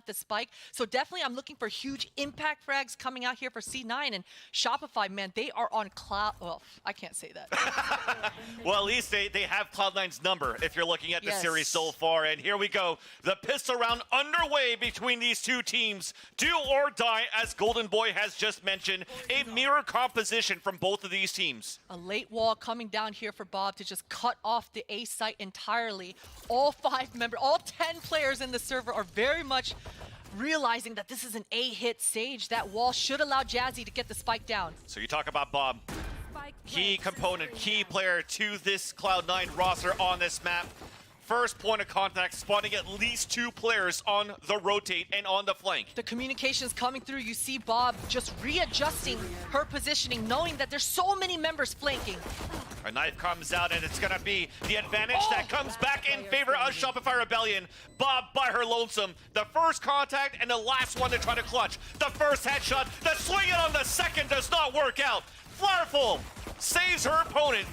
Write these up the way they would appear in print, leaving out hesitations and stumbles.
the spike. So definitely I'm looking for huge impact frags coming out here for C9 and Shopify, man, they are on cloud. Well, I can't say that. Well, at least they have Cloud9's number if you're looking at the series so far. And here we go. The pistol round underway between these two teams. Do or die, as Golden Boy has just mentioned. A mirror composition from both of these teams. A late wall coming down here for Bob to just cut off the A site entirely. All 10 players in the server are very much realizing that this is an A-hit Sage. That wall should allow Jazzy to get the spike down. So you talk about Bob. Key component, key player to this Cloud9 roster on this map. First point of contact, spawning at least 2 players on the rotate and on the flank. The communication's coming through. You see Bob just readjusting her positioning, knowing that there's so many members flanking. A knife comes out, and it's going to be the advantage that comes back in favor of Shopify Rebellion. Bob by her lonesome. The first contact and the last one to try to clutch. The first headshot, the swing it on the second does not work out. Flowerful saves her opponent,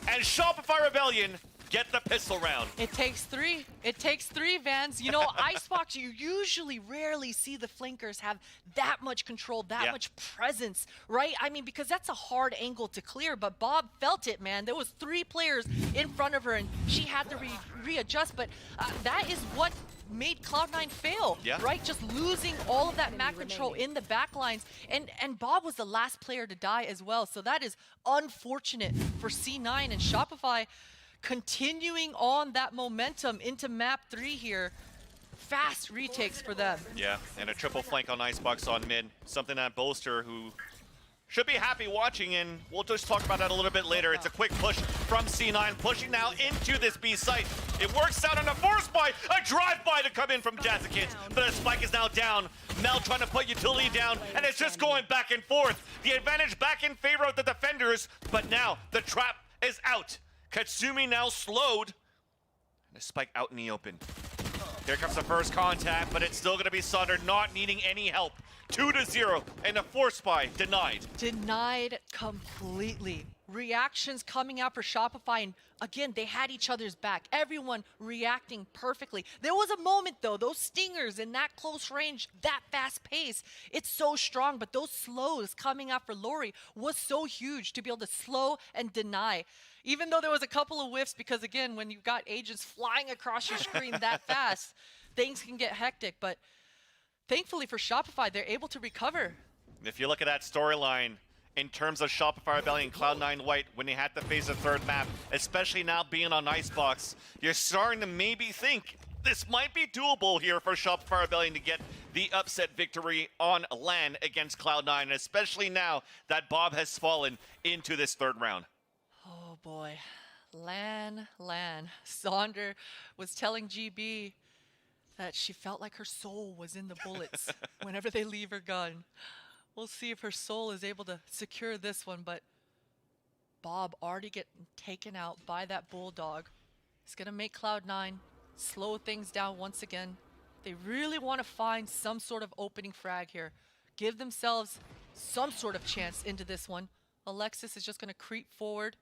and Shopify Rebellion get the pistol round. It takes 3. It takes 3, Vans. You know, ICEBOX, you usually rarely see the flankers have that much control, that much presence, right? I mean, because that's a hard angle to clear, but Bob felt it, man. There was 3 players in front of her, and she had to readjust, but that is what made Cloud9 fail, right? Just losing all of that map control in the backlines, and Bob was the last player to die as well, so that is unfortunate for C9 and Shopify. Continuing on that momentum into map 3 here. Fast retakes for them. Yeah, and a triple flank on ICEBOX on mid. Something that Boaster, who should be happy watching, and we'll just talk about that a little bit later. It's a quick push from C9, pushing now into this B site. It works out on a force buy, a drive-by to come in from Jazzikins, but the spike is now down. Mel trying to put utility down, and it's just going back and forth. The advantage back in favor of the defenders, but now the trap is out. Katsumi now slowed, and a spike out in the open. Here comes the first contact, but it's still going to be Sunder not needing any help. 2-0, and a force buy denied. Denied completely. Reactions coming out for Shopify, and again, they had each other's back. Everyone reacting perfectly. There was a moment, though, those stingers in that close range, that fast pace, it's so strong, but those slows coming out for Lori was so huge to be able to slow and deny. Even though there was a couple of whiffs, because again, when you've got agents flying across your screen that fast, things can get hectic, but thankfully for Shopify, they're able to recover. If you look at that storyline, in terms of Shopify Rebellion, Cloud9 White, when they had to face a third map, especially now being on ICEBOX, you're starting to maybe think this might be doable here for Shopify Rebellion to get the upset victory on LAN against Cloud9, especially now that Bob has fallen into this third round. Oh boy, LAN. Sonder was telling GB that she felt like her soul was in the bullets whenever they leave her gun. We'll see if her soul is able to secure this one, but Bob already getting taken out by that Bulldog. It's going to make Cloud9 slow things down once again. They really want to find some sort of opening frag here. Give themselves some sort of chance into this one. Alexis is just going to creep forward.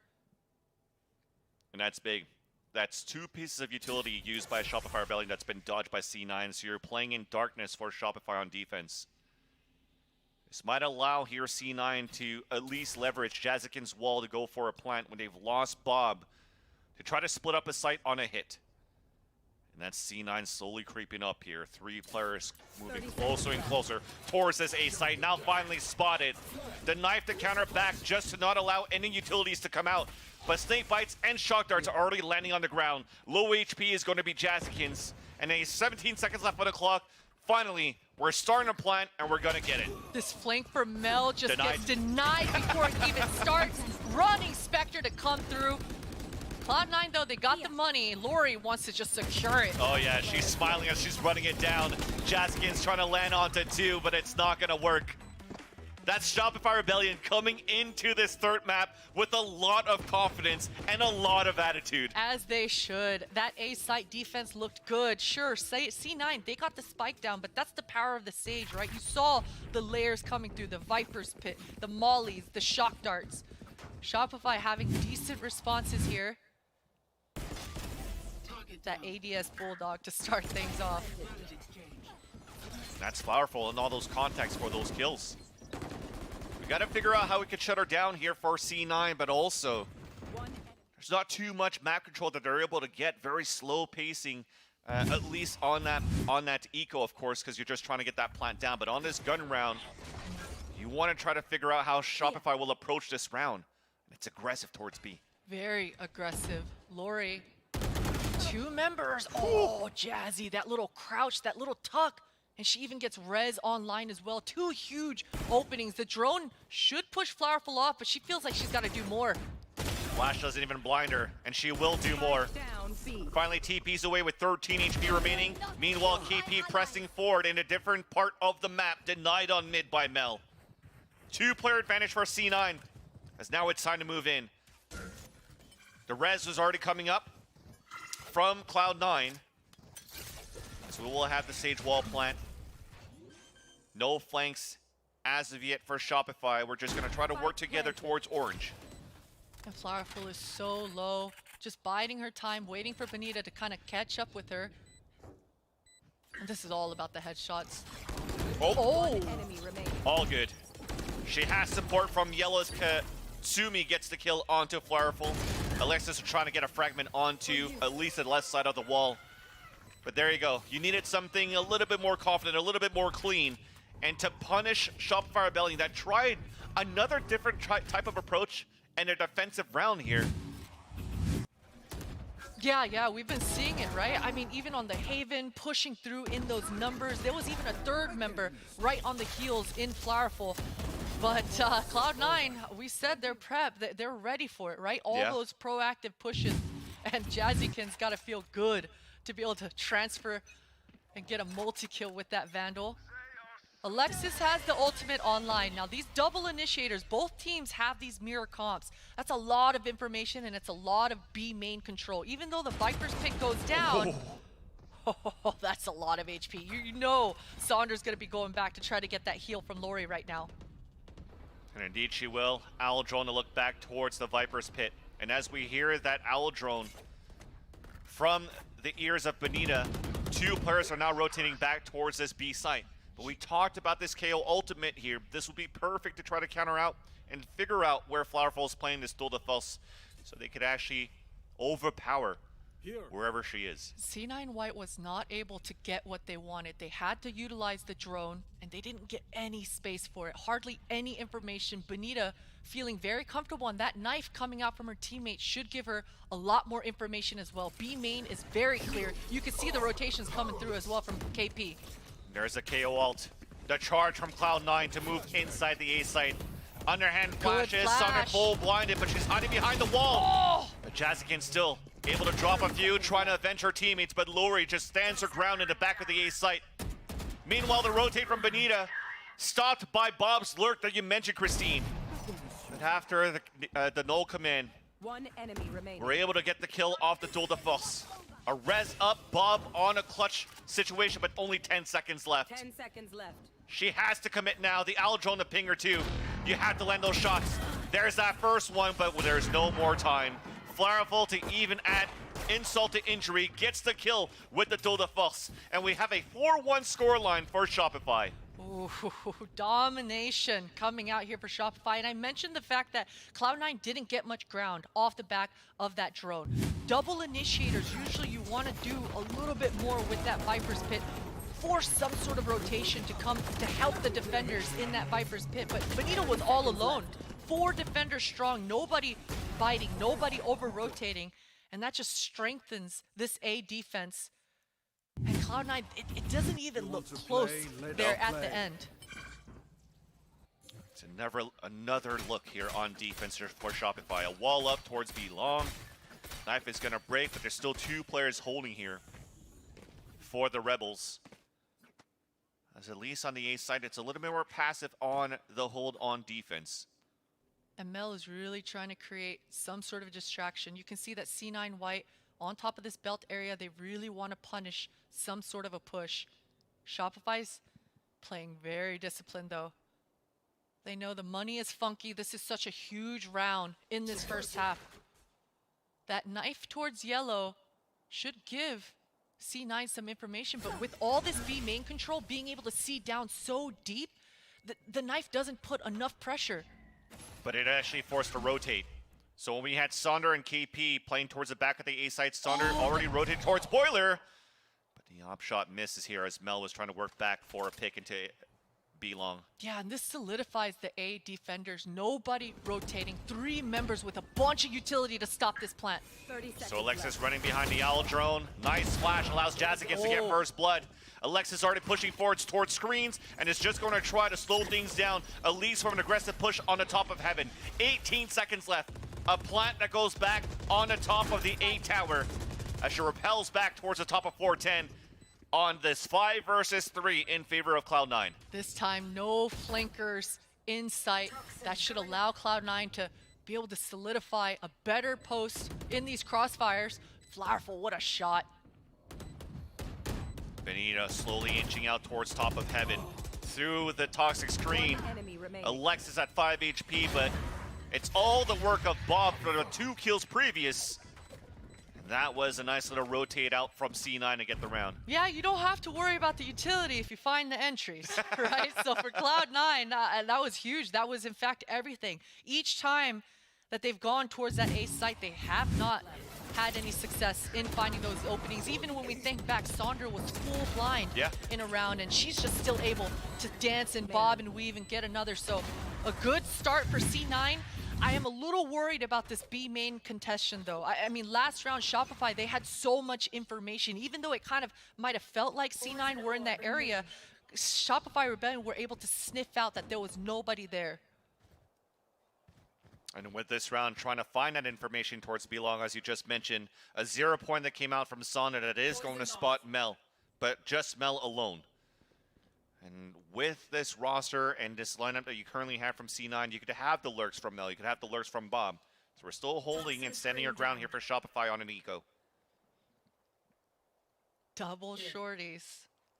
And that's big. That's 2 pieces of utility used by Shopify Rebellion that's been dodged by C9, so you're playing in darkness for Shopify on defense. This might allow here C9 to at least leverage Jazzikins' wall to go for a plant when they've lost Bob to try to split up a site on a hit. And that's C9 slowly creeping up here. 3 players moving closer and closer towards this A site. Now finally spotted. The knife to counter back just to not allow any utilities to come out. But snake bites and shock darts are already landing on the ground. Low HP is going to be Jazzikins. And 17 seconds left on the clock. Finally, we're starting to plant, and we're going to get it. This flank for Mel just gets denied before it even starts. Running Spectre to come through. Cloud9, though, they got the money. Lori wants to just secure it. Oh, yeah, she's smiling as she's running it down. Jazzikins trying to land onto 2, but it's not going to work. That's Shopify Rebellion coming into this third map with a lot of confidence and a lot of attitude. As they should. That A site defense looked good. Sure, C9, they got the spike down, but that's the power of the Sage, right? You saw the layers coming through, the Viper's Pit, the Mollies, the shock darts. Shopify having decent responses here. That ADS Bulldog to start things off. That's powerful, and all those contacts for those kills. We got to figure out how we could shut her down here for C9, but also there's not too much map control that they're able to get. Very slow pacing, at least on that eco, of course, because you're just trying to get that plant down. But on this gun round, you want to try to figure out how Shopify will approach this round. It's aggressive towards B. Very aggressive. Lori, 2 members. Oh, Jazzy, that little crouch, that little tuck. And she even gets res online as well. 2 huge openings. The drone should push Flowerful off, but she feels like she's got to do more. Flash doesn't even blind her, and she will do more. Finally, TP's away with 13 HP remaining. Meanwhile, KP pressing forward in a different part of the map, denied on mid by Mel. 2-player advantage for C9, as now it's time to move in. The res was already coming up from Cloud9. So we will have the Sage Wall plant. No flanks as of yet for Shopify. We're just going to try to work together towards Orange. And Flowerful is so low, just biding her time, waiting for Benita to kind of catch up with her. And this is all about the headshots. Oh! All good. She has support from Yellow's Katsumi gets the kill onto Flowerful. Alexis are trying to get a fragment onto at least the left side of the wall. But there you go. You needed something a little bit more confident, a little bit more clean. And to punish Shopify Ribellion that tried another different type of approach and a defensive round here. Yeah, we've been seeing it, right? I mean, even on the Haven, pushing through in those numbers. There was even a 3rd member right on the heels in Flowerful. But Cloud9, we said they're prepped. They're ready for it, right? All those proactive pushes. And Jazzykin's got to feel good to be able to transfer and get a multi-kill with that Vandal. Alexis has the ultimate online. Now these double initiators, both teams have these mirror comps. That's a lot of information and it's a lot of B main control. Even though the Viper's pick goes down, that's a lot of HP. You know Saunders gonna be going back to try to get that heal from Lori right now. And indeed she will. Owl Drone to look back towards the Viper's pit. And as we hear that Owl Drone from the ears of Benita, 2 players are now rotating back towards this B site. But we talked about this KO ultimate here. This would be perfect to try to counter out and figure out where Flowerful is playing this duel de force so they could actually overpower wherever she is. C9 White was not able to get what they wanted. They had to utilize the drone and they didn't get any space for it. Hardly any information. Benita feeling very comfortable, and that knife coming out from her teammate should give her a lot more information as well. B main is very clear. You can see the rotations coming through as well from KP. There's a KO ult. The charge from Cloud9 to move inside the A site. Underhand flashes, Sunder full blinded, but she's hiding behind the wall. But Jazzykin still able to drop a few, trying to avenge her teammates, but Lori just stands her ground in the back of the A site. Meanwhile, the rotate from Benita, stopped by Bob's lurk that you mentioned, Christine. But after the null command, 1 enemy remaining. we're able to get the kill off the duel de force. A res up, Bob on a clutch situation, but only 10 seconds left. 10 seconds left. She has to commit now. The Owl Drone to ping her too. You have to land those shots. There's that first one, but there's no more time. Flowerful to even add insult to injury, gets the kill with the duel de force. And we have a 4-1 scoreline for Shopify. Ooh, domination coming out here for Shopify. And I mentioned the fact that Cloud9 didn't get much ground off the back of that drone. Double initiators, usually you want to do a little bit more with that Viper's pit. Force some sort of rotation to come to help the defenders in that Viper's pit. But Benita was all alone. 4 defenders strong, nobody biting, nobody over-rotating. And that just strengthens this A defense. And Cloud9, it doesn't even look close there at the end. It's another look here on defense for Shopify. A wall up towards B long. Knife is going to break, but there's still 2 players holding here for the Rebels. As at least on the A side, it's a little bit more passive on the hold on defense. And Mel is really trying to create some sort of distraction. You can see that C9 White on top of this belt area, they really want to punish some sort of a push. Shopify's playing very disciplined though. They know the money is funky. This is such a huge round in this first half. That knife towards yellow should give C9 some information, but with all this B main control, being able to see down so deep, the knife doesn't put enough pressure. But it actually forced to rotate. So when we had Sonder and KP playing towards the back of the A site, Sonder already rotated towards Boiler. But the op shot misses here as Mel was trying to work back for a pick into B long. Yeah, and this solidifies the A defenders. Nobody rotating. 3 members with a bunch of utility to stop this plant. 30 seconds So Alexis left. running behind the Owl drone. Nice flash allows Jazzikins to get Oh. first blood. Alexis already pushing forwards towards screens and is just going to try to slow things down. Elise from an aggressive push on the top of Heaven. 18 seconds left. A plant that goes back on the top of the A tower as she repels back towards the top of 410 on this 5 versus 3 in favor of Cloud9. This time, no flankers in sight. That should allow Cloud9 to be able to solidify a better post in these crossfires. Flowerful, what a shot. Benita slowly inching out towards top of Heaven through the toxic screen. One enemy remaining. Alexis at 5 HP, but it's all the work of Bob for the 2 kills previous. That was a nice little rotate out from C9 to get the round. Yeah, you don't have to worry about the utility if you find the entries, right? So for Cloud9, that was huge. That was, in fact, everything. Each time that they've gone towards that A site, they have not had any success in finding those openings. Even when we think back, Sonder was full blind in a round, and she's just still able to dance and bob and weave and get another. So a good start for C9. I am a little worried about this B main contestation, though. I mean, last round, Shopify, they had so much information. Even though it kind of might have felt like C9 were in that area, Shopify Rebellion were able to sniff out that there was nobody there. And with this round, trying to find that information towards B-Long, as you just mentioned, a 0 point that came out from Sonder that is going to spot Mel, but just Mel alone. And with this roster and this lineup that you currently have from C9, you could have the lurks from Mel, you could have the lurks from Bob. So we're still holding and standing your ground here for Shopify on an eco. Double shorties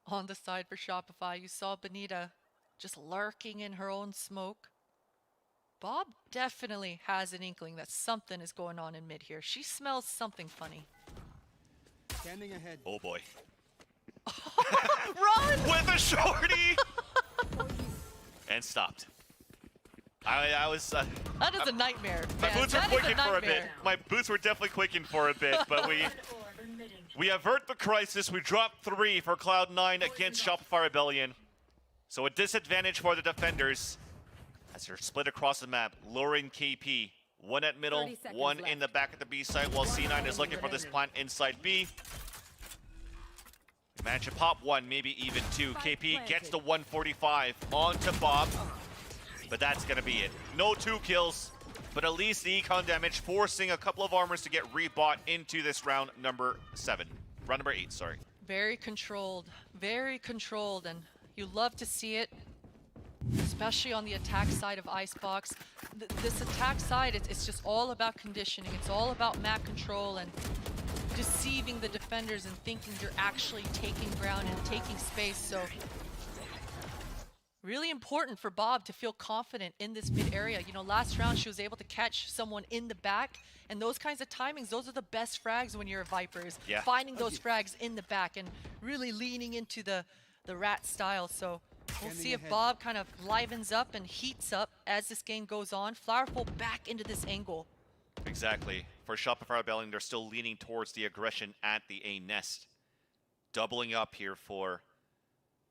on the side for Shopify. You saw Benita just lurking in her own smoke. Bob definitely has an inkling that something is going on in mid here. She smells something funny. Standing ahead. Oh boy. Run! With a shorty! And stopped. I was... That is a nightmare, my man. boots were That is quaking for a bit. nightmare. My boots were definitely quaking for a bit, but we avert the crisis. We drop 3 for Cloud9 against Shopify Rebellion. So a disadvantage for the defenders as they're split across the map. Luring KP, 1 at middle, 30 seconds 1 left. in the back of the B site, while C9 is looking for this plant inside B. Managed to pop 1, maybe even 2. KP gets the 145 onto Bob, but that's gonna be it. No 2 kills, but at least the econ damage forcing a couple of armors to get rebought into this round number 7. Round number 8, sorry. Very controlled, and you love to see it, especially on the attack side of ICEBOX. This attack side, it's just all about conditioning. It's all about map control and deceiving the defenders and thinking you're actually taking ground and taking space. So really important for Bob to feel confident in this mid area. You know, last round she was able to catch someone in the back, and those kinds of timings, those are the best frags when you're a Vipers. Yeah. Finding those frags in the back and really leaning into the rat style. So we'll see if Bob kind of livens up and heats up as this game goes on. Flowerful back into this angle. Exactly. For Shopify Rebellion, they're still leaning towards the aggression at the A nest. Doubling up here for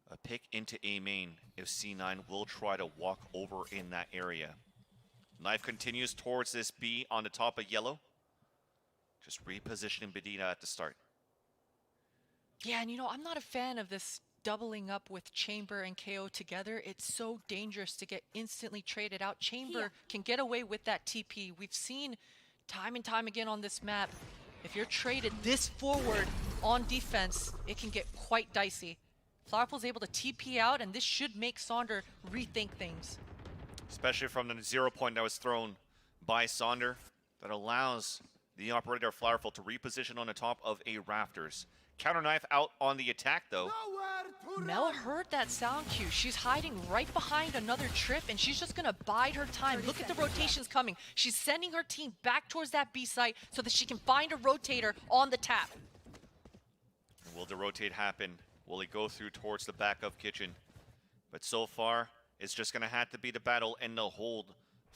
a pick into A main if C9 will try to walk over in that area. Knife continues towards this B on the top of yellow. Just repositioning Bedina at the start. Yeah, and you know, I'm not a fan of this doubling up with Chamber and KO together. It's so dangerous to get instantly traded out. Chamber can get away with that TP. We've seen time and time again on this map, if you're traded this forward on defense, it can get quite dicey. Flowerful's able to TP out, and this should make Sonder rethink things. Especially from the 0 point that was thrown by Sonder. That allows the operator Flowerful to reposition on the top of a rafters. Counter knife out on the attack though. Mel heard that sound cue. She's hiding right behind another trip, and she's just gonna bide her time. Look at the rotations coming. She's sending her team back towards that B site so that she can find a rotator on the tap. Will the rotate happen? Will he go through towards the back of kitchen? But so far, it's just going to have to be the battle and the hold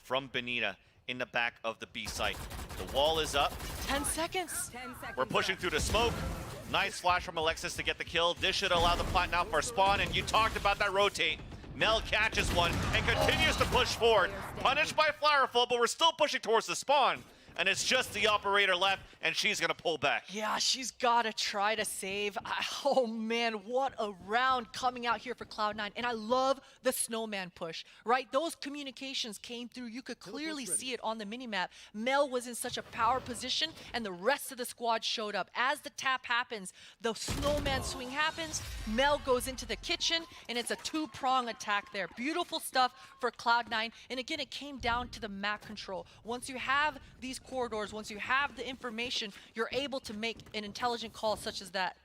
from Benita in the back of the B site. The wall is up. 10 seconds. 10 seconds. We're pushing through the smoke. Nice flash from Alexis to get the kill. This should allow the plant now for spawn, and you talked about that rotate. Mel catches one and continues to push forward. Punished by Flowerful, but we're still pushing towards the spawn. And it's just the operator left, and she's gonna pull back. Yeah, she's gotta try to save. Oh man, what a round coming out here for Cloud9. And I love the snowman push, right? Those communications came through. You could clearly see it on the minimap. Mel was in such a power position, and the rest of the squad showed up. As the tap happens, the snowman swing happens, Mel goes into the kitchen, and it's a two-prong attack there. Beautiful stuff for Cloud9. And again, it came down to the map control. Once you have these corridors, once you have the information, you're able to make an intelligent call such as that.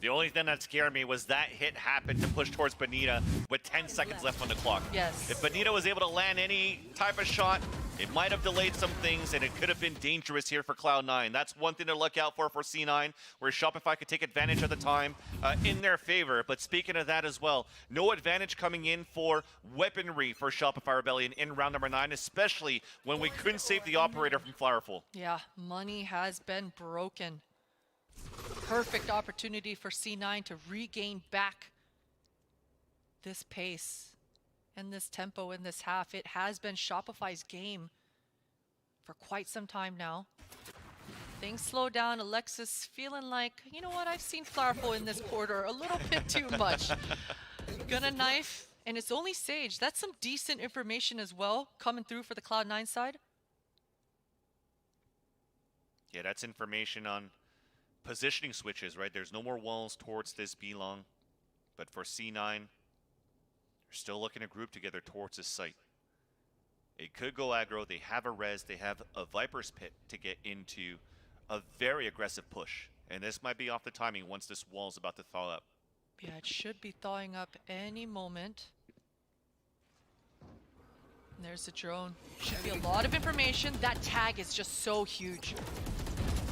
The only thing that scared me was that hit happened to push towards Benita with 10 seconds left on the clock. Yes. If Benita was able to land any type of shot, it might have delayed some things, and it could have been dangerous here for Cloud9. That's one thing to look out for C9, where Shopify could take advantage of the time in their favor. But speaking of that as well, no advantage coming in for weaponry for Shopify Rebellion in round number 9, especially when we couldn't save the operator from Flowerful. Yeah, money has been broken. Perfect opportunity for C9 to regain back this pace and this tempo in this half. It has been Shopify's game for quite some time now. Things slow down. Alexis feeling like, you know what, I've seen Flowerful in this quarter a little bit too much. Gonna knife, and it's only Sage. That's some decent information as well coming through for the Cloud9 side. Yeah, that's information on positioning switches, right? There's no more walls towards this B long. But for C9, they're still looking to group together towards this site. It could go aggro. They have a res. They have a Viper's Pit to get into a very aggressive push. And this might be off the timing once this wall is about to thaw up. Yeah, it should be thawing up any moment. And there's the drone. Should be a lot of information. That tag is just so huge.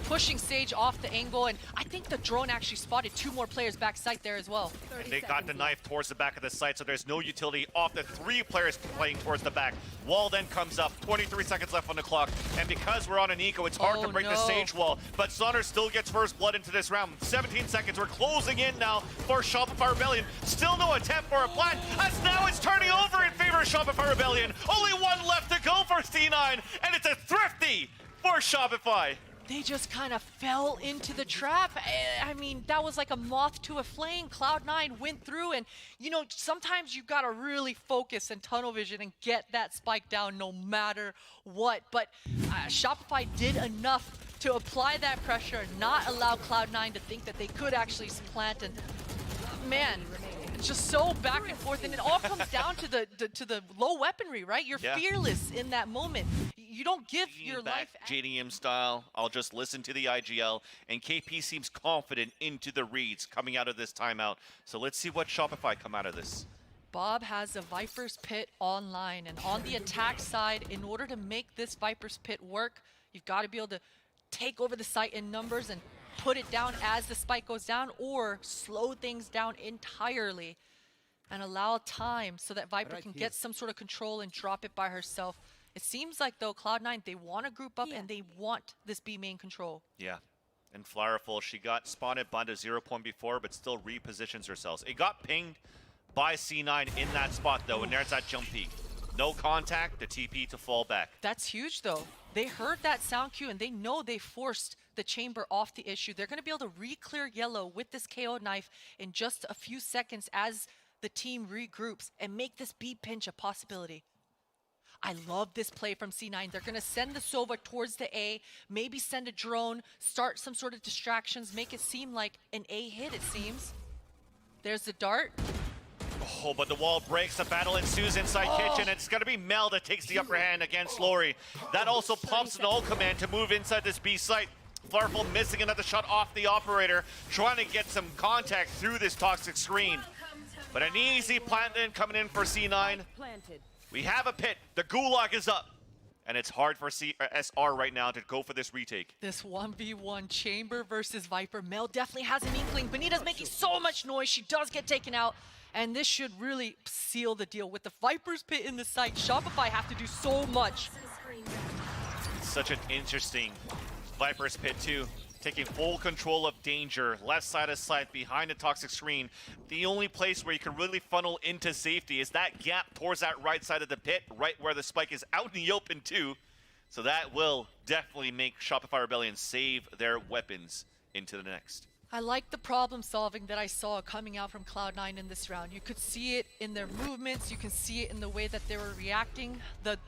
Pushing Sage off the angle, and I think the drone actually spotted 2 more players backside there as well. And they got the knife towards the back of the site, so there's no utility off the 3 players playing towards the back. Wall then comes up, 23 seconds left on the clock, and because we're on an eco, it's hard to break the Sage wall, but Sonner still gets first blood into this round. 17 seconds, we're closing in now for Shopify Rebellion. Still no attempt for a plant, as now it's turning over in favor of Shopify Rebellion. Only 1 left to go for C9, and it's a thrifty for Shopify. They just kind of fell into the trap. I mean, that was like a moth to a flame. Cloud9 went through, and you know, sometimes you've got to really focus and tunnel vision and get that spike down no matter what. But Shopify did enough to apply that pressure and not allow Cloud9 to think that they could actually plant. And man, it's just so back and forth, and it all comes down to the low weaponry, right? You're fearless in that moment. You don't give your life. JDM style. I'll just listen to the IGL, and KP seems confident into the reads coming out of this timeout. So let's see what Shopify come out of this. Bob has a Viper's Pit online, and on the attack side, in order to make this Viper's Pit work, you've got to be able to take over the site in numbers and put it down as the spike goes down, or slow things down entirely and allow time so that Viper can get some sort of control and drop it by herself. It seems like, though, Cloud9, they want to group up and they want this B main control. Yeah. And Flowerful, she got spotted by the 0 point before, but still repositions herself. It got pinged by C9 in that spot, though, and there's that jump peak. No contact, the TP to fall back. That's huge, though. They heard that sound cue, and they know they forced the chamber off the issue. They're going to be able to re-clear yellow with this KO knife in just a few seconds as the team regroups and make this B pinch a possibility. I love this play from C9. They're going to send the Sova towards the A, maybe send a drone, start some sort of distractions, make it seem like an A hit, it seems. There's the dart. Oh, but the wall breaks. The battle ensues inside kitchen. It's going to be Mel that takes the upper hand against Lori. That also pops an ult command to move inside this B site. Flowerful missing another shot off the operator, trying to get some contact through this toxic screen. But an easy plant in coming in for C9. We have a pit. The gulag is up. And it's hard for SR right now to go for this retake. This 1v1 Chamber versus Viper. Mel definitely has an inkling. Bonita's making so much noise. She does get taken out. And this should really seal the deal. With the Viper's Pit in the site, Shopify have to do so much. Such an interesting Viper's Pit too. Taking full control of danger, left side of sight, behind the toxic screen. The only place where you can really funnel into safety is that gap towards that right side of the pit, right where the spike is out in the open too. So that will definitely make Shopify Rebellion save their weapons into the next. I like the problem solving that I saw coming out from Cloud9 in this round. You could see it in their movements. You can see it in the way that they were reacting. The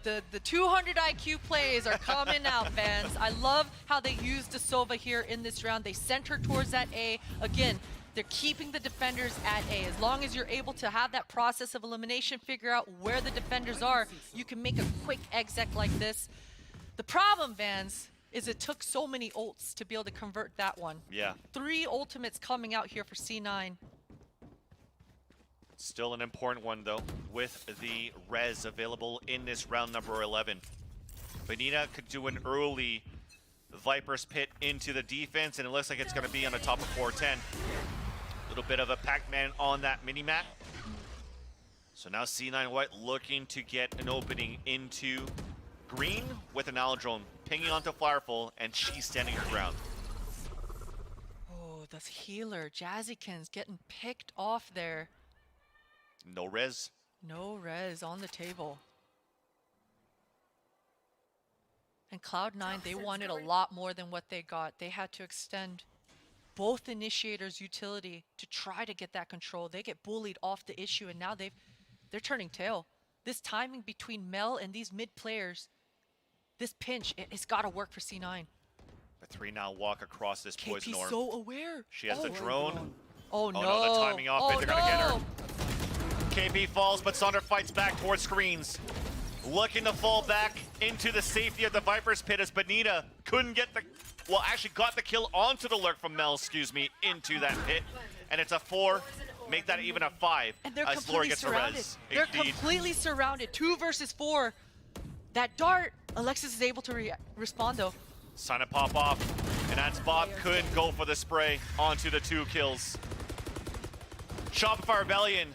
200 IQ plays are coming out, fans. I love how they used Sova here in this round. They sent her towards that A. Again, they're keeping the defenders at A. As long as you're able to have that process of elimination, figure out where the defenders are, you can make a quick exec like this. The problem, fans, is it took so many ults to be able to convert that one. Yeah. 3 ultimates coming out here for C9. Still an important one though, with the res available in this round number 11. Bonita could do an early Viper's Pit into the defense, and it looks like it's going to be on the top of 410. A little bit of a Pac-Man on that mini-map. So now C9 White looking to get an opening into green with an Aldrone pinging onto Flowerful, and she's standing her ground. Oh, the healer, Jazzykins, getting picked off there. No res. No res on the table. And Cloud9, they wanted a lot more than what they got. They had to extend both initiators' utility to try to get that control. They get bullied off the issue, and now they're turning tail. This timing between Mel and these mid players, this pinch, it's got to work for C9. The 3 now walk across this poison KP's orb. so aware. She has the drone. Oh no. Oh no, the timing off it. They're gonna get her. no. KP falls, but Saunders fights back towards screens. Looking to fall back into the safety of the Viper's Pit as Bonita couldn't get the, well, actually got the kill onto the lurk from Mel, excuse me, into that pit. And it's a 4. Make that even a 5 And they're as Laura completely gets surrounded. a res. They're Indeed. completely surrounded. 2 versus 4. That dart, Alexis is able to respond though. Sign to pop off, and that's Bob couldn't go for the spray onto the 2 kills. Shopify Rebellion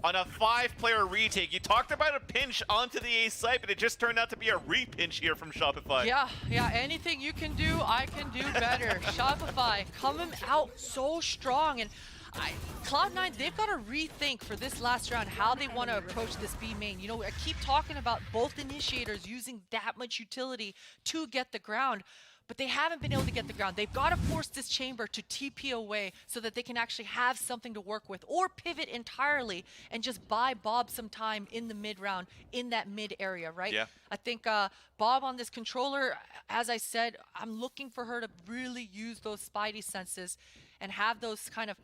on a 5-player retake. You talked about a pinch onto the A site, but it just turned out to be a re-pinch here from Shopify. Yeah, anything you can do, I can do better. Shopify coming out so strong, and Cloud9, they've got to rethink for this last round how they want to approach this B main. You know, I keep talking about both initiators using that much utility to get the ground, but they haven't been able to get the ground. They've got to force this chamber to TP away so that they can actually have something to work with, or pivot entirely and just buy Bob some time in the mid round, in that mid area, right? Yeah. I think Bob on this controller, as I said, I'm looking for her to really use those spidey senses and have those kind of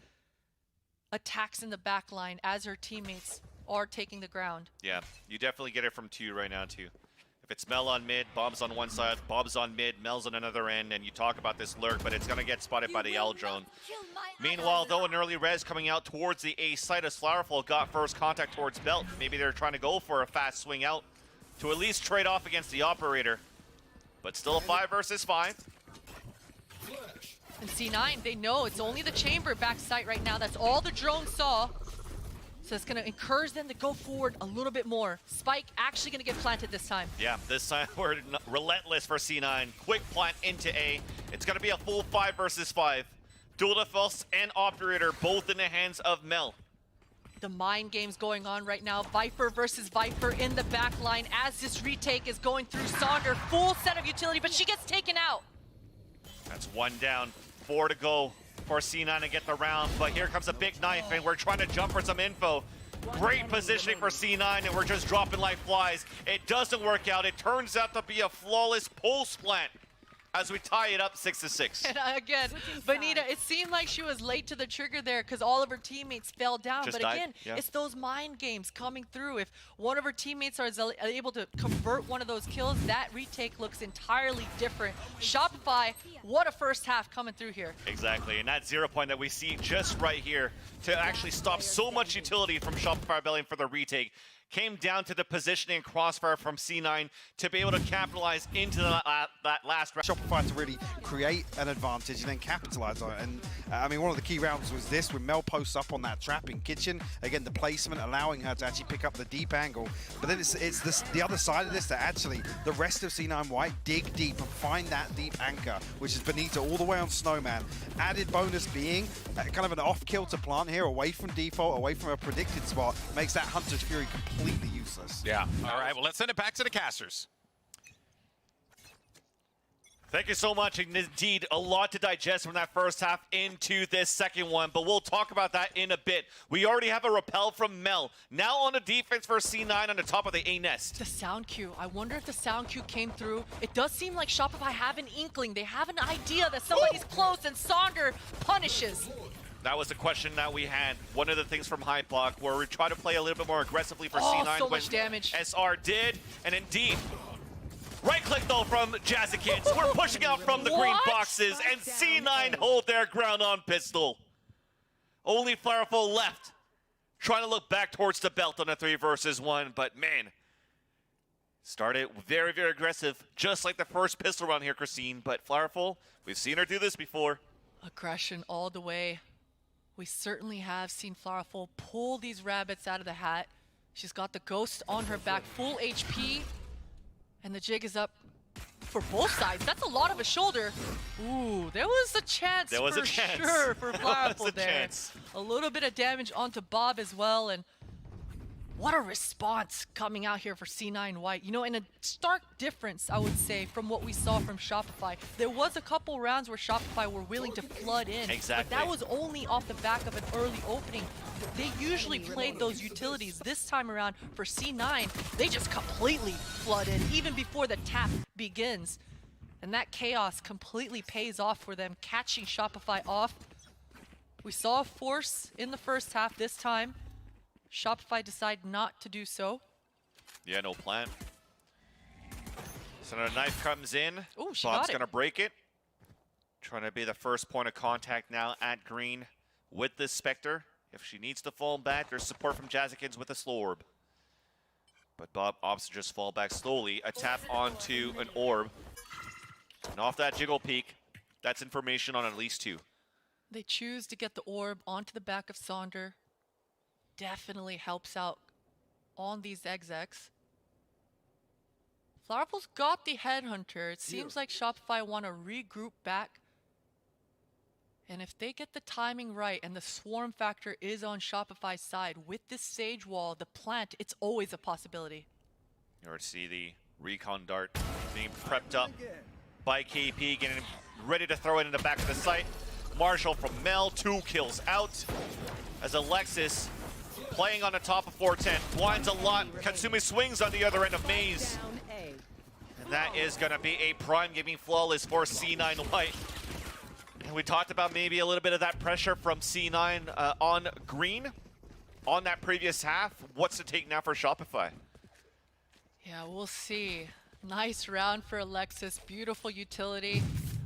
attacks in the back line as her teammates are taking the ground. Yeah, you definitely get it from 2 right now too. If it's Mel on mid, Bob's on one side, Bob's on mid, Mel's on another end, and you talk about this lurk, but it's going to get spotted by the Aldrone. Meanwhile, though, an early res coming out towards the A site as Flowerful got first contact towards Belt. Maybe they're trying to go for a fast swing out to at least trade off against the operator. But still a 5 versus 5. And C9, they know it's only the chamber backside right now. That's all the drone saw. So it's going to encourage them to go forward a little bit more. Spike actually going to get planted this time. Yeah, this time we're relentless for C9. Quick plant into A. It's going to be a full 5 versus 5. Dual defense and operator both in the hands of Mel. The mind game's going on right now. Viper versus Viper in the back line as this retake is going through. Saunders, full set of utility, but she gets taken out. That's 1 down. 4 to go for C9 to get the round, but here comes a big knife, and we're trying to jump for some info. Great positioning for C9, and we're just dropping like flies. It doesn't work out. It turns out to be a flawless pulse plant as we tie it up 6-6. And again, Bonita, it seemed like she was late to the trigger there because all of her teammates fell down. Just but died, again, yeah. it's those mind games coming through. If one of her teammates is able to convert one of those kills, that retake looks entirely different. Shopify, what a first half coming through here. Exactly, and that 0 point that we see just right here to actually stop so much utility from Shopify Rebellion for the retake came down to the positioning and crossfire from C9 to be able to capitalize into that last round. Shopify to really create an advantage and then capitalize on it. And I mean, one of the key rounds was this, when Mel posts up on that trap in kitchen. Again, the placement allowing her to actually pick up the deep angle. But then it's this, the other side of this, that actually the rest of C9 White dig deep and find that deep anchor, which is Benita all the way on Snowman. Added bonus being kind of an off-kilter plant here, away from default, away from a predicted spot, makes that Hunter's Fury completely useless. Yeah. All right, well, let's send it back to the casters. Thank you so much. Indeed, a lot to digest from that first half into this second one, but we'll talk about that in a bit. We already have a repel from Mel. Now on the defense for C9 on the top of the A nest. The sound cue. I wonder if the sound cue came through. It does seem like Shopify have an inkling. They have an idea that somebody's close, and Sonder punishes. That was the question that we had. One of the things from High Block where we try to play a little bit more aggressively for C9. So much damage. SR did, and indeed, right click though from Jazzikins. We're pushing out from the green boxes, and C9 hold their ground on pistol. Only Fireful left, trying to look back towards the belt on a 3 versus 1, but man, started very, very aggressive, just like the first pistol round here, Christine. But Fireful, we've seen her do this before. Aggression all the way. We certainly have seen Fireful pull these rabbits out of the hat. She's got the ghost on her back, full HP, and the jig is up for both sides. That's a lot of a shoulder. Ooh, there was a chance for sure for Fireful there. A little bit of damage onto Bob as well, and what a response coming out here for C9 White. You know, in a stark difference, I would say, from what we saw from Shopify. There was a couple rounds where Shopify were willing to flood in. Exactly. But that was only off the back of an early opening. They usually played those utilities. This time around for C9, they just completely flood in, even before the tap begins. And that chaos completely pays off for them, catching Shopify off. We saw Force in the first half this time. Shopify decide not to do so. Yeah, no plan. So the knife comes in. Ooh, she Bob's got it. gonna break it. Trying to be the first point of contact now at green with this Spectre. If she needs to fall back, there's support from Jazzikins with a slow orb. But Bob opts to just fall back slowly. A tap onto an orb. And off that jiggle peak, that's information on at least 2. They choose to get the orb onto the back of Sonder. Definitely helps out on these execs. Flowerful's got the Headhunter. It seems like Shopify want to regroup back. And if they get the timing right and the swarm factor is on Shopify's side, with this Sage Wall, the plant, it's always a possibility. You already see the recon dart being prepped up by KP, getting ready to throw it in the back of the site. Marshall from Mel, 2 kills out. As Alexis playing on the top of 410, blinds a lot. Katsumi swings on the other end of Maze. And that is going to be a prime, giving flawless for C9 White. And we talked about maybe a little bit of that pressure from C9 on green on that previous half. What's the take now for Shopify? Yeah, we'll see. Nice round for Alexis. Beautiful utility.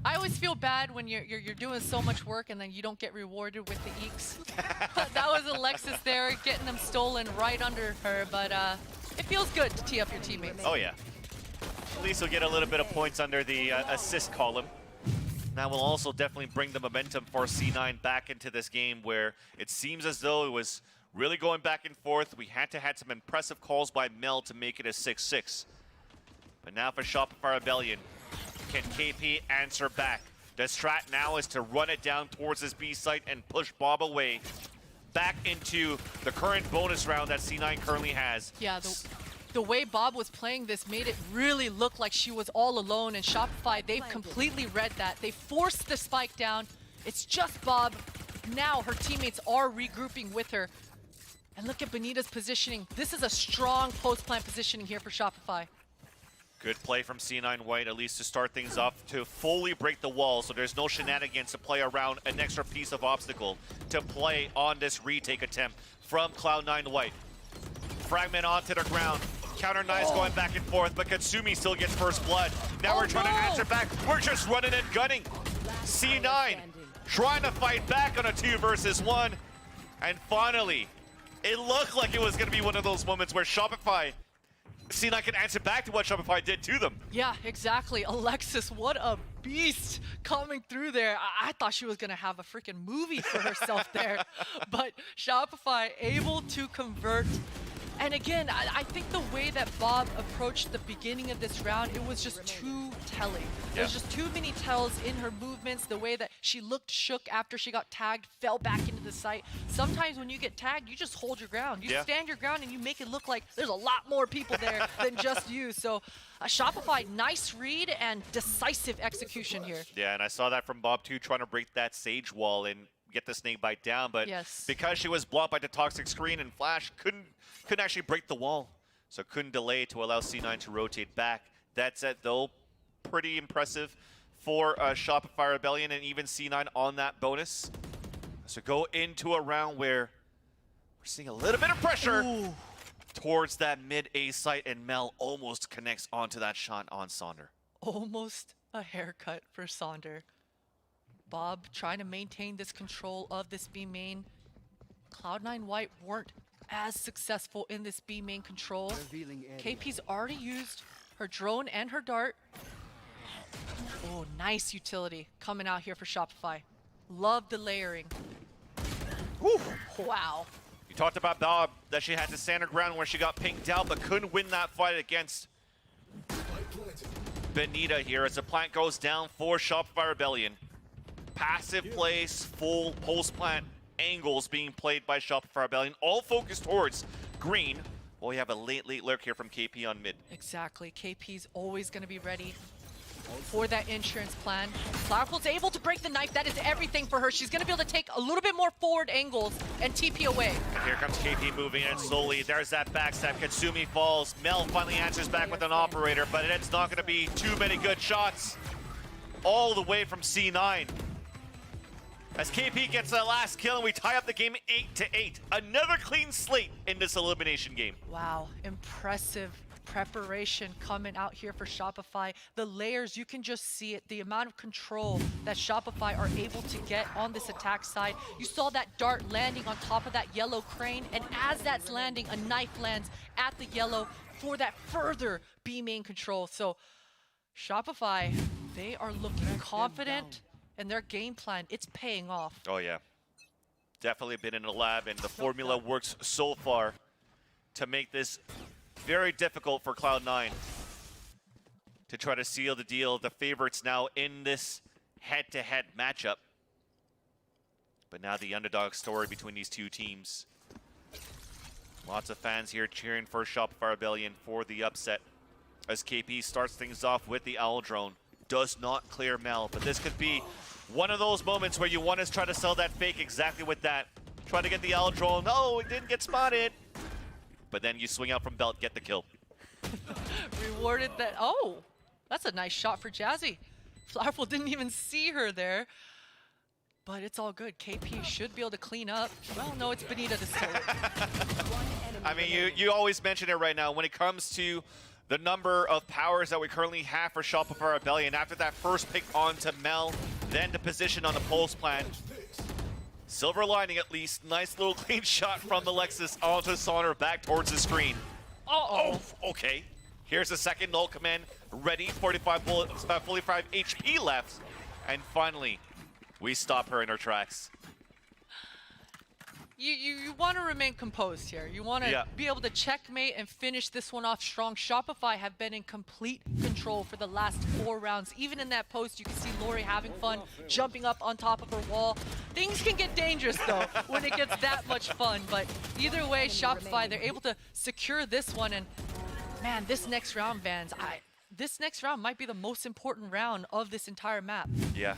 I always feel bad when you're doing so much work and then you don't get rewarded with the eeks. That was Alexis there, getting them stolen right under her, but it feels good to tee up your teammates. Oh yeah. At least you'll get a little bit of points under the assist column. That will also definitely bring the momentum for C9 back into this game, where it seems as though it was really going back and forth. We had to have some impressive calls by Mel to make it a 6-6. But now for Shopify Rebellion, can KP answer back? The strat now is to run it down towards this B site and push Bob away back into the current bonus round that C9 currently has. Yeah, the way Bob was playing this made it really look like she was all alone, and Shopify, they've completely read that. They forced the spike down. It's just Bob. Now her teammates are regrouping with her. And look at Benita's positioning. This is a strong post-plant positioning here for Shopify. Good play from C9 White, at least to start things off, to fully break the wall, so there's no shenanigans to play around an extra piece of obstacle to play on this retake attempt from Cloud9 White. Fragment onto the ground. Counter knives going back and forth, but Katsumi still gets first blood. Now we're trying to answer back. We're just running and gunning. C9 trying to fight back on a 2 versus 1. And finally, It looked like it was going to be one of those moments where Shopify, C9 can answer back to what Shopify did to them. Yeah, exactly. Alexis, what a beast coming through there. I thought she was going to have a freaking movie for herself there. But Shopify able to convert. And again, I think the way that Bob approached the beginning of this round, it was just too telling. There's just too many tells in her movements, the way that she looked shook after she got tagged, fell back into the site. Sometimes when you get tagged, you just hold your ground. You stand your ground and you make it look like there's a lot more people there than just you. So Shopify, nice read and decisive execution here. Yeah, and I saw that from Bob too, trying to break that Sage wall and get the snake bite down, but because she was blocked by the toxic screen and Flash couldn't actually break the wall, so couldn't delay to allow C9 to rotate back. That said, though, pretty impressive for Shopify Rebellion and even C9 on that bonus. So go into a round where we're seeing a little bit of pressure towards that mid A site, and Mel almost connects onto that shot on Sonder. Almost a haircut for Sonder. Bob trying to maintain this control of this B main. Cloud9 White weren't as successful in this B main control. KP's already used her drone and her dart. Oh, nice utility coming out here for Shopify. Love the layering. Woo. Wow. You talked about Bob, that she had to stand her ground where she got pinged out, but couldn't win that fight against Benita here as the plant goes down for Shopify Rebellion. Passive plays, full post plant angles being played by Shopify Rebellion, all focused towards green. Well, we have a late lurk here from KP on mid. Exactly. KP's always going to be ready for that insurance plan. Flowerful's able to break the knife. That is everything for her. She's going to be able to take a little bit more forward angles and TP away. And here comes KP moving in slowly. There's that backstab. Katsumi falls. Mel finally answers back with an operator, but it's not going to be too many good shots. All the way from C9. As KP gets that last kill and we tie up the game 8-8. Another clean slate in this elimination game. Wow, impressive preparation coming out here for Shopify. The layers, you can just see it. The amount of control that Shopify are able to get on this attack side. You saw that dart landing on top of that yellow crane, and as that's landing, a knife lands at the yellow for that further B main control. So Shopify, they are looking confident. And their game plan, it's paying off. Oh, yeah. Definitely been in the lab, and the formula works so far to make this very difficult for Cloud9 to try to seal the deal. The favorites now in this head-to-head matchup. But now the underdog story between these two teams. Lots of fans here cheering for Shopify Rebellion for the upset as KP starts things off with the Owl Drone. Does not clear Mel, but this could be one of those moments where you want to try to sell that fake exactly with that. Try to get the Owl Drone. No, it didn't get spotted. But then you swing out from belt, get the kill. Rewarded that. Oh, that's a nice shot for Jazzy. Flowerful didn't even see her there. But it's all good. KP should be able to clean up. Well, no, it's Benita this turn. I mean, you always mention it right now. When it comes to the number of powers that we currently have for Shopify Rebellion, after that first pick onto Mel, then the position on the pulse plan. Silver lining at least. Nice little clean shot from Alexis onto Sonder back towards the screen. Oh, okay. Here's the second null command ready. 45 HP left. And finally, we stop her in her tracks. You want to remain composed here. You want to be able to checkmate and finish this one off strong. Shopify have been in complete control for the last 4 rounds. Even in that post, you can see Lori having fun, jumping up on top of her wall. Things can get dangerous, though, when it gets that much fun. But either way, Shopify, they're able to secure this one. And, man, this next round, Vans, this next round might be the most important round of this entire map. Yeah.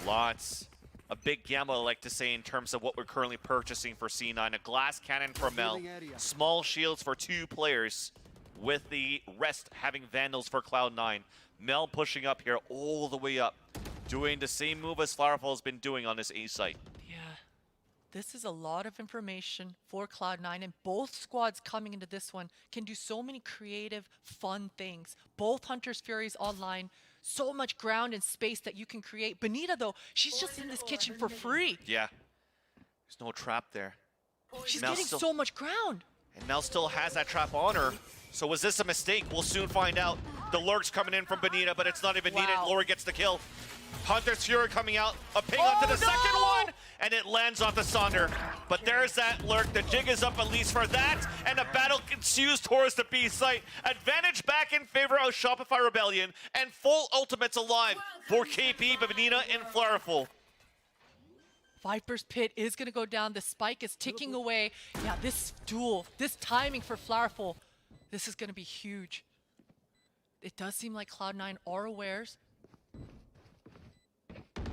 Lots. A big gamble, I like to say, in terms of what we're currently purchasing for C9. A glass cannon for Mel, small shields for 2 players, with the rest having Vandals for Cloud9. Mel pushing up here all the way up, doing the same move as Flowerful has been doing on this A site. Yeah, this is a lot of information for Cloud9, and both squads coming into this one can do so many creative, fun things. Both Hunter's Furies online. So much ground and space that you can create. Benita, though, she's just in this kitchen for free. Yeah. There's no trap there. She's Mel getting still- so much ground. And Mel still has that trap on her. So was this a mistake? We'll soon find out. The lurk's coming in from Benita, but it's not even needed. Wow. Laura gets the kill. Hunter's Fury coming out, a ping onto the second one, and it lands off the Sonder. But there's that lurk. The jig is up at least for that, and a battle ensues towards the B site. Advantage back in favor of Shopify Rebellion, and full ultimates alive for KP, Benita, and Flowerful. Viper's Pit is going to go down. The spike is ticking away. Yeah, this duel, this timing for Flowerful, this is going to be huge. It does seem like Cloud9 are aware.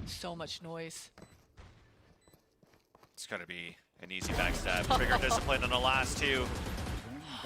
So much noise. It's going to be an easy backstab. Trigger discipline on the last two.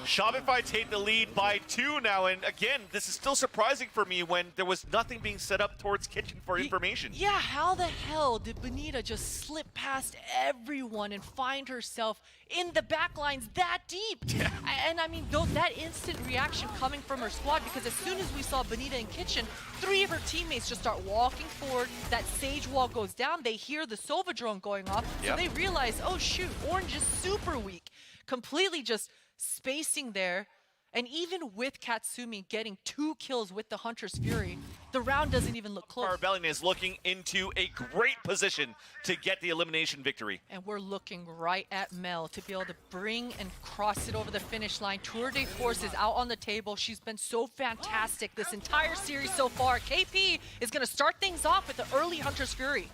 Shopify take the lead by 2 now, and again, this is still surprising for me when there was nothing being set up towards Kitchen for information. Yeah, how the hell did Benita just slip past everyone and find herself in the backlines that deep? Yeah. And I mean, that instant reaction coming from her squad, because as soon as we saw Benita in Kitchen, 3 of her teammates just start walking forward. That Sage wall goes down. They hear the Sova drone going off, so Yep. they realize, oh shoot, Orange is super weak. Completely just spacing there. And even with Katsumi getting 2 kills with the Hunter's Fury, the round doesn't even look close. Rebellion is looking into a great position to get the elimination victory. And we're looking right at Mel to be able to bring and cross it over the finish line. Tour de Force is out on the table. She's been so fantastic this entire series so far. KP is going to start things off with the early Hunter's Fury.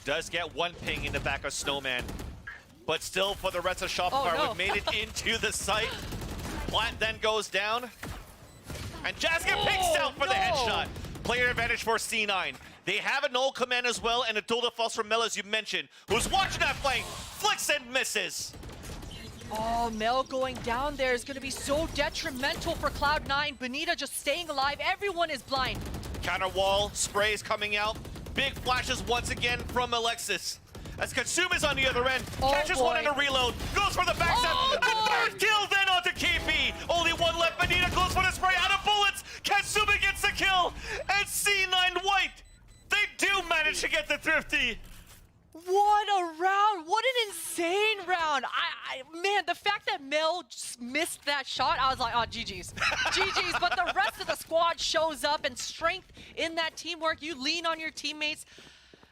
Does get 1 ping in the back of Snowman. But still, for the rest of Shopify, no. we've made it into the site. Plant then goes down. And Jaskin picks out for the headshot. Player advantage for C9. They have an ult command as well, and a dual defense from Mel, as you mentioned, who's watching that flank. Flicks and misses. Oh, Mel going down there is going to be so detrimental for Cloud9. Benita just staying alive. Everyone is blind. Counter wall, sprays coming out. Big flashes once again from Alexis. As Katsuma's on the other end, Oh, catches boy. one in a reload, goes for the backstab, Oh, and boy. third kill then onto KP. Only 1 left, Benita goes for the spray, out of bullets. Katsuma gets the kill, and C9 white. They do manage to get the thrifty. What a round. What an insane round. Man, the fact that Mel just missed that shot, I was like, oh, GG's. GG's, but the rest of the squad shows up, and strength in that teamwork. You lean on your teammates,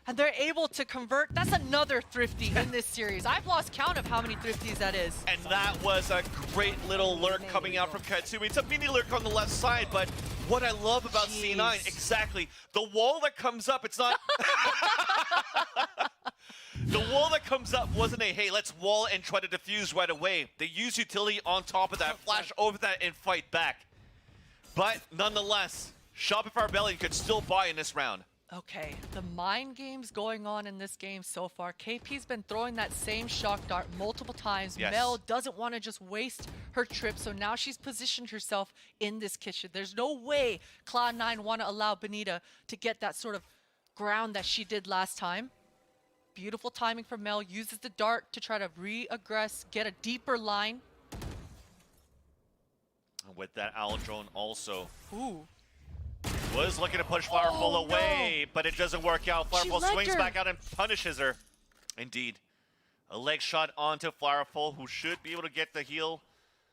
and they're able to convert. That's another thrifty in this series. I've lost count of how many thrifties that is. And that was a great little lurk coming out from Katsumi. It's a mini lurk on the left side, but what I love about Jeez. C9, exactly, the wall that comes up, it's not... The wall that comes up wasn't a, hey, let's wall and try to defuse right away. They use utility on top of that, flash over that, and fight back. But nonetheless, Shopify Rebellion could still buy in this round. Okay, the mind games going on in this game so far. KP's been throwing that same shock dart multiple times. Yes. Mel doesn't want to just waste her trip, so now she's positioned herself in this kitchen. There's no way Cloud9 want to allow Benita to get that sort of ground that she did last time. Beautiful timing from Mel, uses the dart to try to re-aggress, get a deeper line. With that owl drone also. Ooh. Was looking to push Flowerful Oh, away, but it doesn't work out. Flowerful led swings her. back out and punishes her. Indeed. A leg shot onto Flowerful, who should be able to get the heal.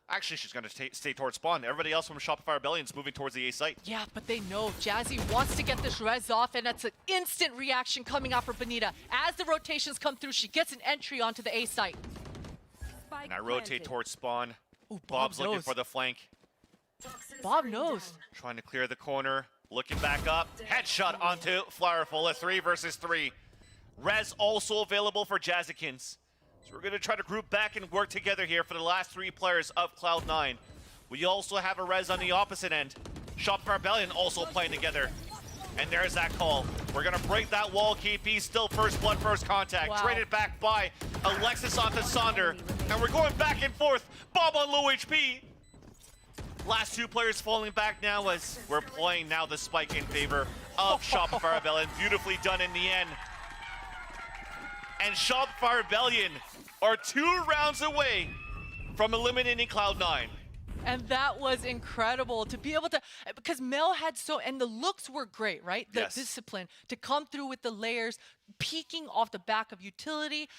Actually, she's going to stay towards spawn. Everybody else from Shopify Rebellion is moving towards the A site. Yeah, but they know Jazzy wants to get this res off, and that's an instant reaction coming out for Benita. As the rotations come through, she gets an entry onto the A site. Spike And I rotate planted. towards spawn. Ooh, Bob's looking knows. for the flank. Bob knows. Trying to clear the corner. Looking back up. Headshot onto Flowerful. A 3 versus 3. Res also available for Jazzikins. So we're going to try to group back and work together here for the last 3 players of Cloud9. We also have a res on the opposite end. Shopify Rebellion also playing together. And there's that call. We're going to break that wall. KP still first blood, first contact. Wow. Traded back by Alexis onto Sonder. And we're going back and forth. Bob on low HP. Last 2 players falling back now as we're playing now the spike in favor of Shopify Rebellion. Beautifully done in the end. And Shopify Rebellion are 2 rounds away from eliminating Cloud9. And that was incredible to be able to, because Mel had and the looks were great, right? The Yes. discipline to come through with the layers, peeking off the back of utility.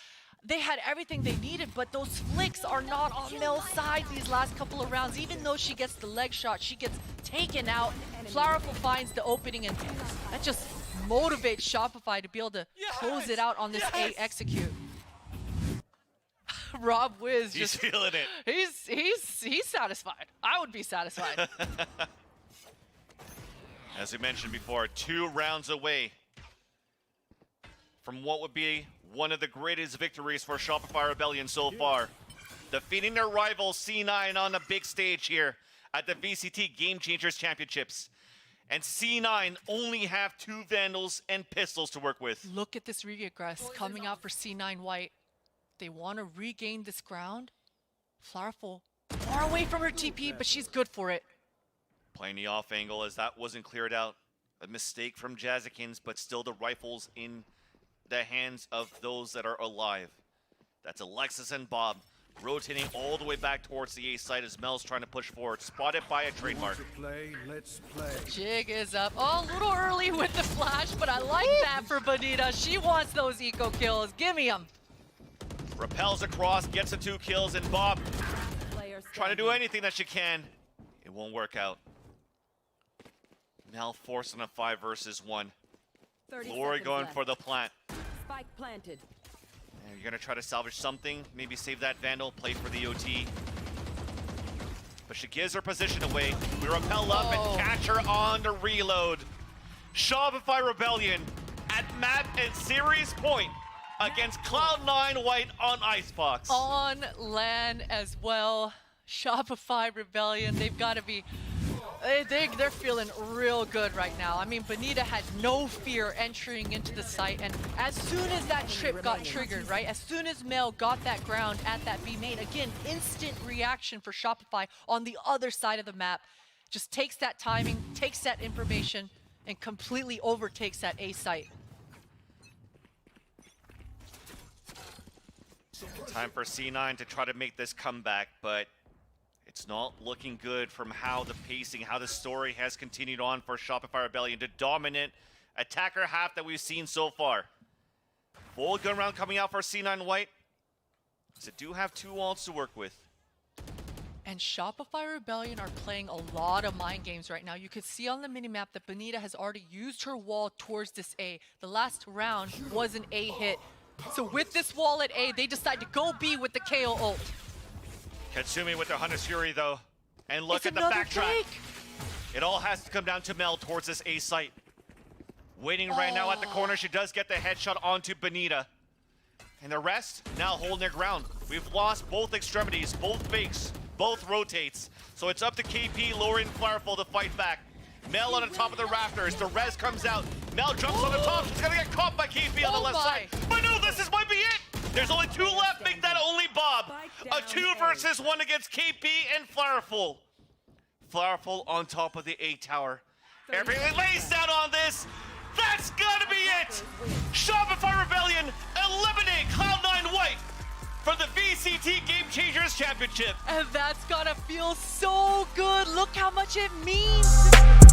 they had everything they needed, but those flicks are not on Mel's side these last couple of rounds. Even though she gets the leg shot, she gets taken out. Flowerful finds the opening, and that just motivates Shopify to be able to close it out on this A execute. Rob Wiz He's just feeling it. he's satisfied. I would be satisfied. As we mentioned before, 2 rounds away from what would be one of the greatest victories for Shopify Rebellion so far. Defeating their rival C9 on the big stage here at the VCT Game Changers Championships. And C9 only have 2 Vandals and pistols to work with. Look at this regress coming out for C9 White. They want to regain this ground. Flowerful far away from her TP, but she's good for it. Playing the off angle as that wasn't cleared out. A mistake from Jazzikins, but still the rifles in the hands of those that are alive. That's Alexis and Bob rotating all the way back towards the A side as Mel's trying to push forward. Spotted by a trademark. Let's play. Jig is up. Oh, a little early with the flash, but I like that for Bonita. She wants those eco kills. Give me them. Repels across, gets the 2 kills, and Bob Player trying to do anything that she can. It won't work out. Mel forced on a 5 versus 1. 30 Glory seconds going left. for the plant. Spike planted. And you're gonna try to salvage something, maybe save that Vandal, play for the OT. But she gives her position away. We repel up and catch her on the reload. Shopify Rebellion at map and series point against Cloud9 White on ICEBOX. On LAN as well. Shopify Rebellion, they've got to be... They're feeling real good right now. I mean, Bonita had no fear entering into the site, and as soon as that trip got triggered, right? As soon as Mel got that ground at that B main, again, instant reaction for Shopify on the other side of the map. Just takes that timing, takes that information, and completely overtakes that A site. Time for C9 to try to make this comeback, but it's not looking good from how the pacing, how the story has continued on for Shopify Rebellion, the dominant attacker half that we've seen so far. Full gun round coming out for C9 White. So do have 2 ults to work with. And Shopify Rebellion are playing a lot of mind games right now. You can see on the minimap that Bonita has already used her wall towards this A. The last round was an A hit. So with this wall at A, they decide to go B with the KO ult. Katsumi with the Hunter's Fury though. And look It's at the another backtrack. fake. It all has to come down to Mel towards this A site. Waiting right now at the corner. She does get the headshot onto Bonita. And the rest now holding their ground. We've lost both extremities, both fakes, both rotates. So it's up to KP, lowering Flowerful to fight back. Mel on the top of the rafters. The res comes out. Mel jumps on the top. She's gonna get caught by KP on the left side. But no, this might be it. There's only 2 left. Make that only Bob. A 2 versus 1 against KP and Flowerful. Flowerful on top of the A tower. Everything lays down on this. That's gotta be it. Shopify Rebellion eliminate Cloud9 White for the VCT Game Changers Championship. And that's gonna feel so good. Look how much it means.